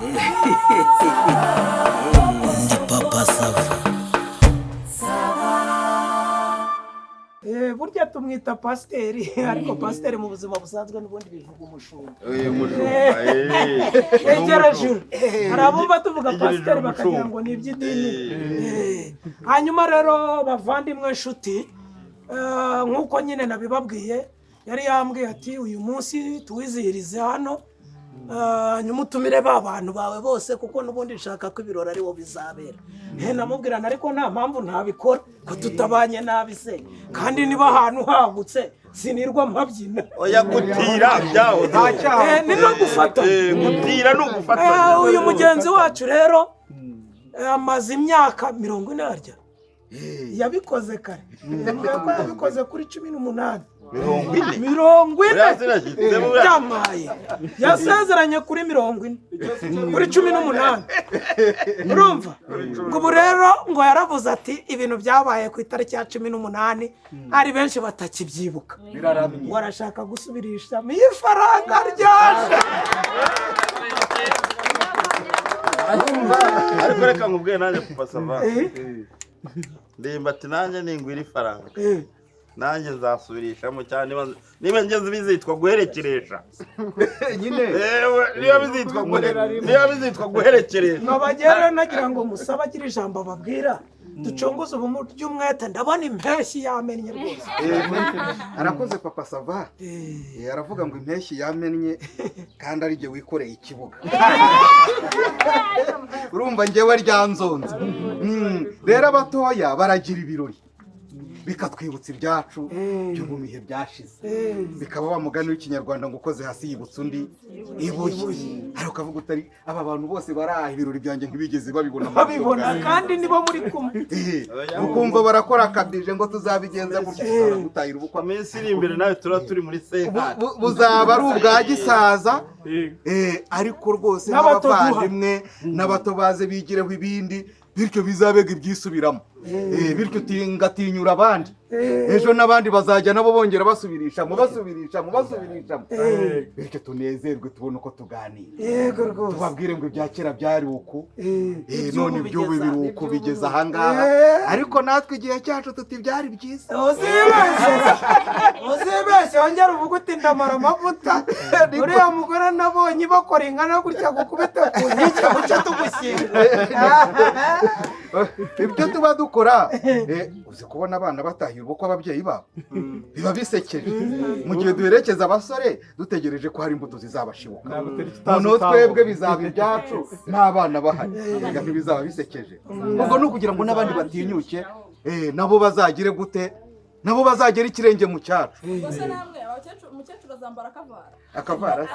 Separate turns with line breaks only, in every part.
Ndi papa Sava.
burya tumwita pasiteri ariko pasiteri mu buzima busanzwe n'ubundi bivuga umushumba. Egerejuru hari abumva tuvuga pasiteri bakagira ngo ni iby'idini. Hanyuma rero bavandimwe nshuti, nk'uko nyine nabibabwiye, yari yambwiye ati uyu munsi tuwizihirize hano, nyuma utumire ba bantu bawe bose kuko n'ubundi nshaka ko ibirori ari wo bizabera. Namubwirana ariko nta mpamvu ntabikora ko tutabanye nabi se, kandi niba ahantu hagutse sinirwa mpabyina.
Oya gutira byaho
ni no gufata,
gutira no gufata.
Uyu mugenzi wacu rero amaze imyaka 40 arya, yabikoze kare, yabikoze kuri 18. 40 byamaye, yasezeranye kuri 40 kuri 18. urumva ngo ubu rero ngo yaravuze ati ibintu byabaye ku itariki ya 18 ari benshi batakibyibuka, ngo arashaka gusubirisha ifaranga ryaje.
ariko reka nkubwiye nanjye papa Sava, ndemba ati nanjye ningwira ifaranga nanjye nzasubirishamo cyane niba ngeze bizitwa guherekeresha
nyine
niba bizitwa guherekeresha.
Nkabagera nagira ngo musaba agira ijambo babwira ducongoze ubumuryo umwete, ndabona impeshyi yamennye rwose.
arakoze papa Sava, aravuga ngo impeshyi yamennye kandi ari jye wikoreye ikibuga. urumva njyewe ryanzonze. rero abatoya baragira ibirori bikatwibutsa ibyacu byo mu bihe byashize, bikaba wa mugani w'ikinyarwanda ngo ukoze hasi yibutsa undi ibuye. ariko ukavuga utari aba bantu bose baraha ibirori byanjye ntibigeze babibona
kandi nibo muri kumwe.
ukumva barakora akabije ngo tuzabigenza gutya gutahira ubukwe.
Iminsi iri imbere nawe turi muri senkari
buzaba ari ubwa gisaza. ariko rwose n'abavandimwe n'abato baze bigireho ibindi, bityo bizabega ibyisubiramo. bityo tingatinyura abandi, ejo n'abandi bazajya nabo bongera basubirishamo. bityo tunezerwe tubone uko tuganira.
Yego rwose,
tubabwire ngo ibya kera byari uku, none ibyo biruko bigeze ahangaha, ariko natwe igihe cyacu tuti byari byiza.
uzibeshye wongera uvuga uti ndamara amavuta. uriya mugore nabonye bakora ingana gutya gukubita ku nkike guca tugushyinga.
ibyo tuba dukora, uzi kubona abana batahira ubukwe ababyeyi babo biba bisekeje. mu gihe duherekeza abasore dutegereje ko hari imbuto zizabashibuka, noneho twebwe bizaba ibyacu n'abana bahari, ntibizaba bisekeje. ubwo ni ukugira ngo n'abandi batinyuke, nabo bazagire gute, nabo bazagera ikirenge mu cyacu.
umukecuru azambara
akavara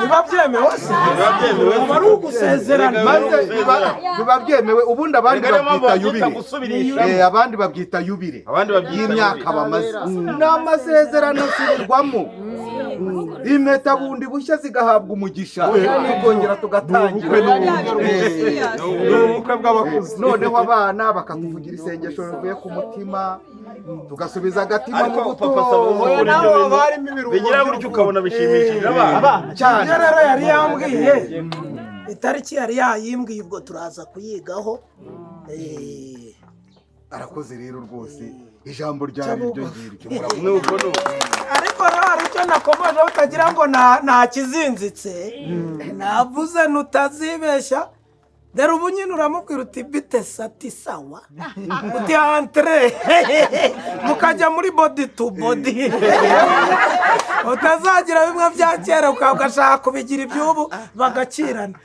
biba byemewe se, aba ari ugusezerana.
biba byemewe. ubundi abandi babyita yubire, abandi babyita yubire y'imyaka bamaze. ni amasezerano asubirwamo, impeta bundi bushya zigahabwa umugisha, tukongera tugatangira
ubukwe bw'abakuze.
noneho abana bakatuvugira isengesho rivuye ku mutima, tugasubiza agatima mu buto.
bigira buryo ukabona bishimishije abana
cyane.
rero yari yambwiye itariki, yari yayimbwiye, ubwo turaza kuyigaho.
arakoze rero rwose, ijambo ryari iryo ngiryo.
ariko rero hari icyo nakomeje utagira ngo nta kizinzitse, navuze ntutazibeshya. dore ubu nyine uramubwira uti bite sati sawa, uti entre mukajya muri body to body. utazagira bimwe bya kera ugashaka kubigira iby'ubu bagakirana.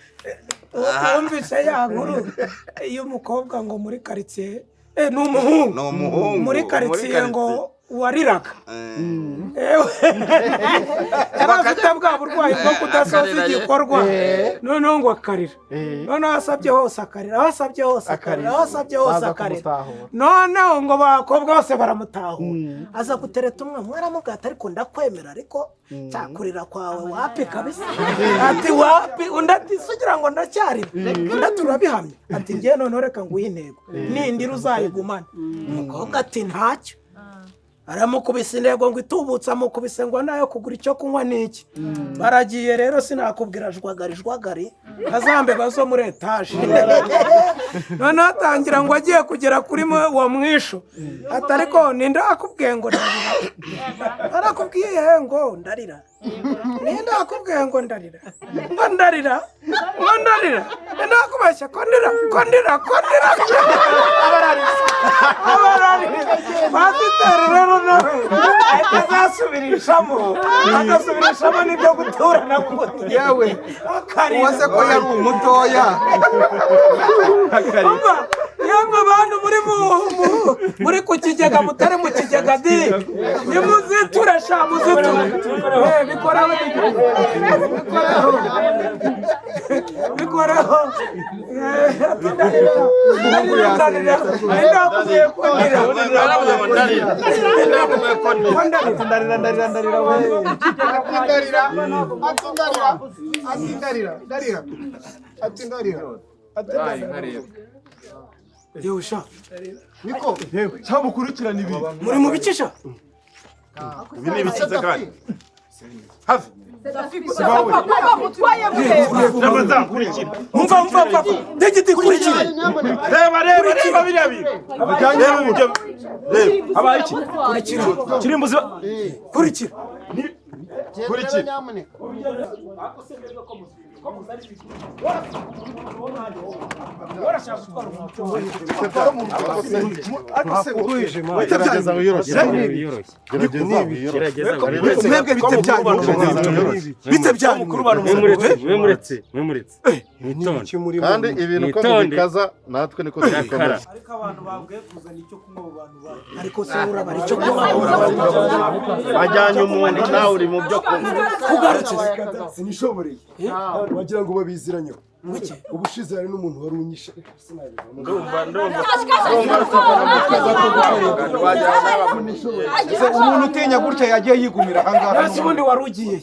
wumvise ya nkuru y'umukobwa ngo muri karitsiye, ni umuhungu muri karitsiye ngo wariraga. yari afite bwa burwayi bwo kudasoza igikorwa, noneho ngo akarira. noneho asabye hose akarira, aho asabye hose akarira, aho asabye hose akarira. noneho ngo abakobwa bose baramutahura, aza gutereta umwe mwaramubwata ariko ndakwemera, ariko cyakurira kwawe wapi kabisa. ati wapi? undi ati sugira ngo ndacyarira, undi turabihamye. ati ngiye noneho reka nguhe intego, nindira uzayigumane. umukobwa ati ntacyo. aramukubise intego ngo itubutse amukubise ngo nayo kugura icyo kunywa n'iki baragiye rero sinakubwira jwagari azambeba zo muri etaje noneho atangira ngo agiye kugera kuri uwo mwishu atariko ninde akubwiye ngo ndarira arakubwiye ngo ndarira ninde akubwiye ngo ndarira ninde akubeshya ko ndira abarariza pasiteri rero nawe ahita azasubirishamo n'ibyo guturana k'umuti
yewe uwase ko yari umutoya
yamwe abantu muri ku kigega mutari mu kigega diri nimuziture sha muziture bikoreho Yosha
niko cyamukurikirana ibi
muri mu bicisha
ibi ni ibikize kandi hafi
umva ndegiti kurikira
reba biriya bintu
habaye iki kirimbuzi
kurikira
gerageza wiyoroshye mwebwe bite byanyu
mwemuretse
kandi ibintu uko mubikaza natwe niko tubikora
ariko abantu babwiye kuzana icyo kunywa abo bantu bari ariko se urabara icyo kunywa
bajyanye umuntu nawe uri mu byo kunywa
kugarutse
sinishoboreye wagira ngo babiziranyeho ubushize hari n'umuntu wari unyishe
umuntu utinya gutya yagiye yigumira ahangaha
ese ubundi wari ugiye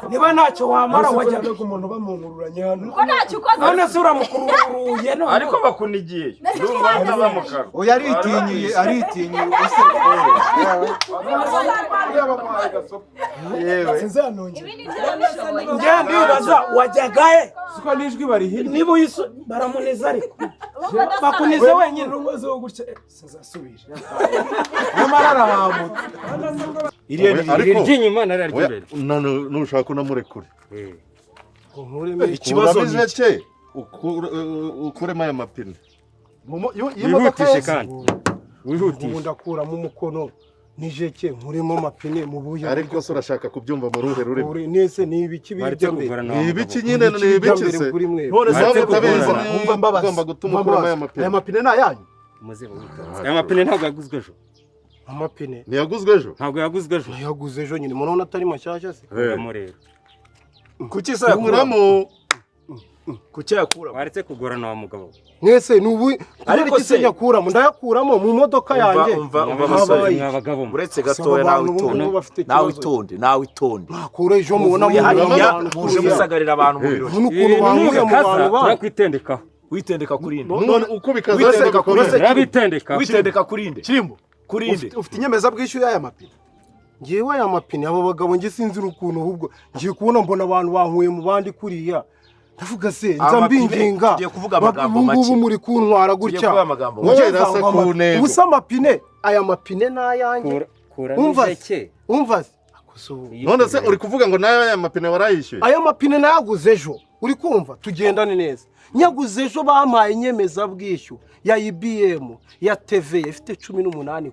niba ntacyo wamara wajyaga
umuntu bamungururanye hano
none se uramukururuye none
ariko bakunigiye ndumva batazamukara
oya aritinyiye
yewe sinzanongera
njye ndibaza wajyagahe
siko n'ijwi barihirye
niba baramuniza ariko bakunize wenyine
umaze wo gutya sinzasubira nyamara arahamutse
iry'inyuma nariry'imbere
nushaka unamurekure
ikibazo
uramize cye ukuremo aya mapine
wihutishe kandi wihutishe
ubu ndakuramo umukono nijeke nkuremo amapine mu buya
ariko se urashaka kubyumva mu ruhe rurimi
nese ni ibiki
baretse
birya
kugorana
ni ibiki nyine ni ibiki se
none
se utabizi
umva mbabazi
ugomba gutuma ukuramo aya mapine
aya mapine ni ayanyu
muze witonze aya mapine ntabwo yaguzwe ejo
amapine
ntiyaguzwe ejo
ntabwo yaguzwe ejo
yaguze ejo nyine murabona atari mashyashya se
kuramo rero
kuki se
yakuramo
kuki yakuramo
waretse kugorana wa mugabo
mwese ni ubu ariko se nyakuramo ndayakuramo mu modoka yanjye
umva musore
mwabagabo
uretse gatoya nawe itonde
nakura ejo mubona
muje musagarira abantu mu birori
n'ukuntu bankuye mu bantu ba
turakwitendekaho
witendeka kurinde
none uko bikaza
witendeka kurinde
kirimo
kurinde
ufite inyemeza bwishyu y'aya mapine ngiye aya mapine abo bagabo ngi sinzi ukuntu ahubwo ngiye kubona mbona abantu bankuye mu bandi kuriya ndavuga se nza mbinginga
tugiye kuvuga amagambo make
ubu muri kuntwara gutya ubusa amapine aya mapine n'ayanjye umva
none se uri kuvuga ngo nayo aya mapine warayishyuye
aya mapine nayaguze ejo uri kumva tugendane neza nyaguze ejo bampaye inyemezabwishyu ya IBM ya TV ifite 18%,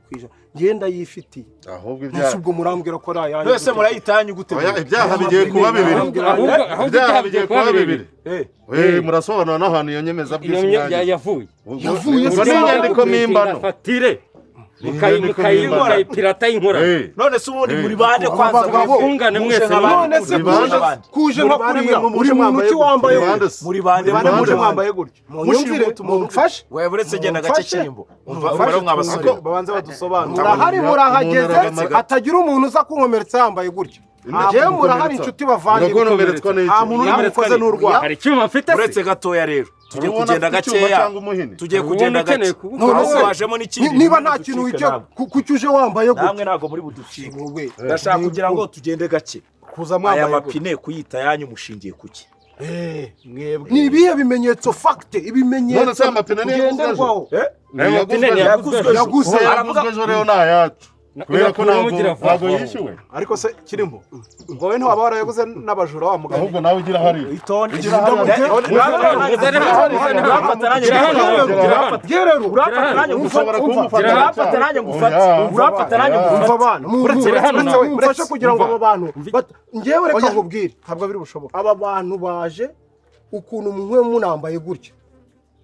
ngenda yifitiye
ahubwo
ubwo murambwira ko ari ayanyu
wese murayitanye gute
ibyaha bigiye kuba bibiri murasobanura n'ahantu iyo nyemezabwishyu
yavuye
ubwo ni inyandiko mpimbano
fatire mukayipirata y'inkora
none se ubundi muri bande kwanza
mwifungane mwese
none se kuje nka kuriya uri muntu ki wambaye
muri bande
muje mwambaye gutyo munyumvire mumfashe
wewe uretse genda gace kirimbo umva mwabasore
babanza badusobanura hari murahageze atagira umuntu uza kunkomeretsa yambaye gutyo Njyewe murahari inshuti bavandimwe.
urakomeretswa n'iki
Nta muntu n'umukoze n'urwara.
hari icyuma mfite se
uretse gatoya rero tugiye
Urabona
kugenda
afite icyuma
gakeya
cyangwa umuhini
tugiye
Ubundi
kugenda
ukeneye
gake
kuwukora.
ahubwo wajemo n'ikindi
Niba nta kintu wijye kucyuje wambaye
namwe
gutya.
ntabwo muri buducike
Wowe.
ndashaka kugira ngo tugende gake
Kuza
aya
mwambaye gutya.
mapine kuyita yanyu mushingiye kuki
Mwebwe. Ni ibihe bimenyetso fakte ibimenyetso.
None se amapine niyo
tugenderwaho.
ayo mapine ntiyaguzwe
Yaguzwe.
yaguzwe ejo rero ni ayacu kubera ko ntabwo yishyuwe
ariko se kirimo ngo wowe ntiwaba warayaguze n'abajura wa mugabo
ahubwo nawe ugira hariya
itonde
mufashe kugira ngo abo bantu ngewe reka nkubwire ntabwo biri bushoboka aba bantu baje ukuntu mwe munambaye gutya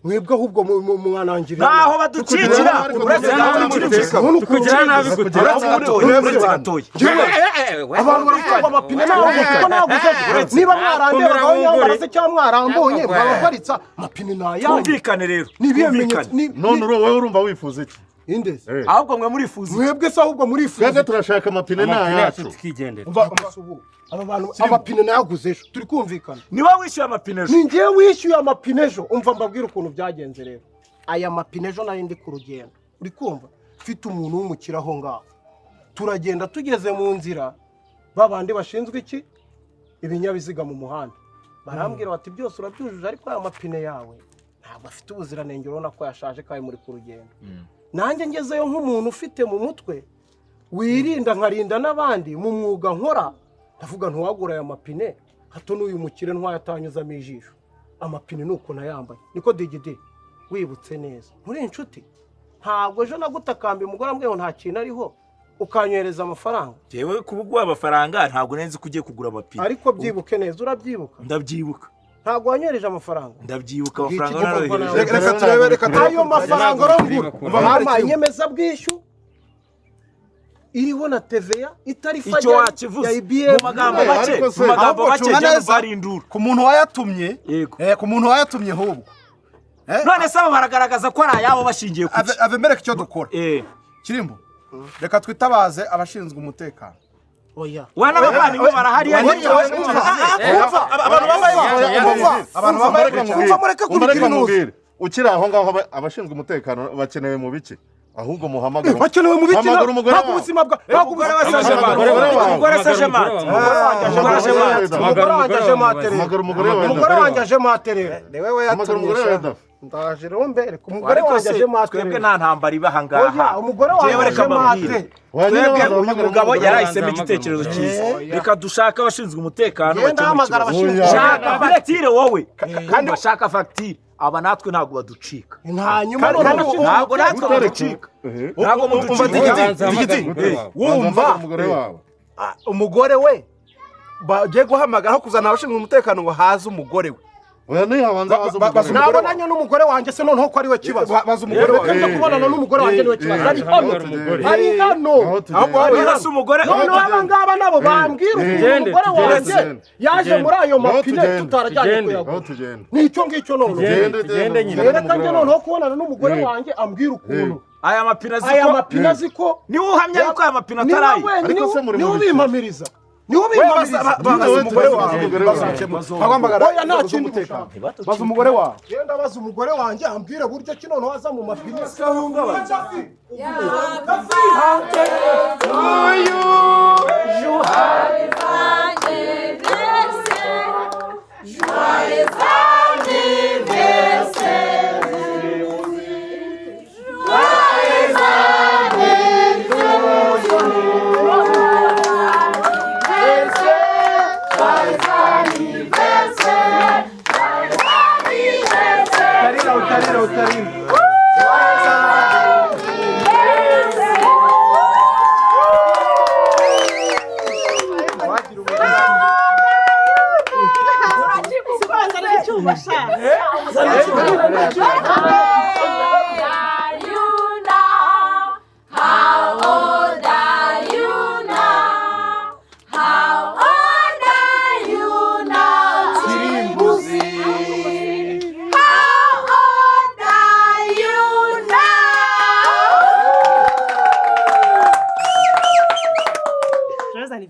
mwebwe ahubwo mwanangirira
ntaho baducikira uretse
kugira nabi
gatoya
abantu baravuga amapine naguze kuko naguze niba mwarandeba aho yambara se cyangwa mwarambonye mwabaparitsa amapine nayanyu
twumvikane rero
none wowe urumva wifuza iki
indese
ahubwo mwe murifuza
mwebwe se ahubwo murifuza
twebwe turashaka amapine ni ayacu
tukigendera
aba bantu amapine nayaguze ejo turi kumvikana
niba wishyuye amapine ejo
ni ngewe wishyuye amapine ejo umva mbabwira ukuntu byagenze rero aya mapine ejo nari ndi ku rugendo uri kumva mfite umuntu w'umukire aho ngaho turagenda tugeze mu nzira babandi bashinzwe iki ibinyabiziga mu muhanda barambwira bati byose urabyujuje ariko aya mapine yawe ntabwo afite ubuziranenge urabona ko yashaje kandi muri ku rugendo nanjye ngezeyo nk'umuntu ufite mu mutwe wirinda nkarinda n'abandi mu mwuga nkora ndavuga ntiwagura aya mapine hato n'uyu mukire ntwayatanyuzamo ijisho amapine ni uko nayambaye niko digidi wibutse neza muri inshuti ntabwo ejo nagutakambiye umugore ambwiye ngo nta kintu ariho ukanyohereza amafaranga
jewe kubuguha amafaranga ntabwo nzi ko ugiye kugura amapine
ariko byibuke neza urabyibuka
ndabyibuka
ntabwo wanyohereje amafaranga
ndabyibuka amafaranga narayohereje
reka turebe reka
ayo mafaranga urambura bampaye inyemezabwishyu iriho na TVA itari
icyo wakivuze mu magambo make cyane barindura
ku muntu wayatumye
yego
ku muntu wayatumye ahubwo
none se abo baragaragaza ko ari ayabo bashingiye ku
avemereka icyo dukora kirimbo reka twitabaze abashinzwe umutekano
oya
wana bavandimwe barahari
abantu bambaye
umureke ukiri aho ngaho abashinzwe umutekano bakenewe mu biki ahubwo muhamagara
bakenewe mu biki
hamagara umugore wawe
ubuzima bwa umugore wasaje umugore wanjye aje matere niwe we yatumye ndaje rero mbere ku mugore wanjye aje matere
twebwe nta ntambara ibaha ngaha
umugore wanjye aje matere
twebwe uyu mugabo yarahisemo igitekerezo cyiza reka dushaka abashinzwe umutekano shaka fagitire wowe kandi bashaka fagitire aba natwe ntabwo baducika
hanyuma
ntabwo natwe baducika ntabwo muducika
wumva umugore we bagiye guhamagara aho kuzana abashinzwe umutekano ngo haze umugore we
oya nihabanza
nabonanye n'umugore wanjye se noneho ko ari we kibazo
baza umugore wawe
reka kubonana n'umugore wanjye niwe kibazo ari hano
hasi umugore
noneho aba ngaba nabo bambwira umugore wanjye yaje muri ayo mapine tutarajyanye kuyagura nicyo ngicyo noneho reka njye noneho kubonana n'umugore wanjye ambwira ukuntu
aya mapine
azi ko
niwe uhamya yuko aya mapine ataraye
niwe ubimpamiriza niwe
oya nta kindi baza umugore wawe
genda baza umugore wanjye ambwira buryo ki noneho aza mu mapine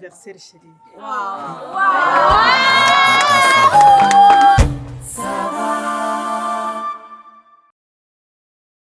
anniversaire chérie.
Wow.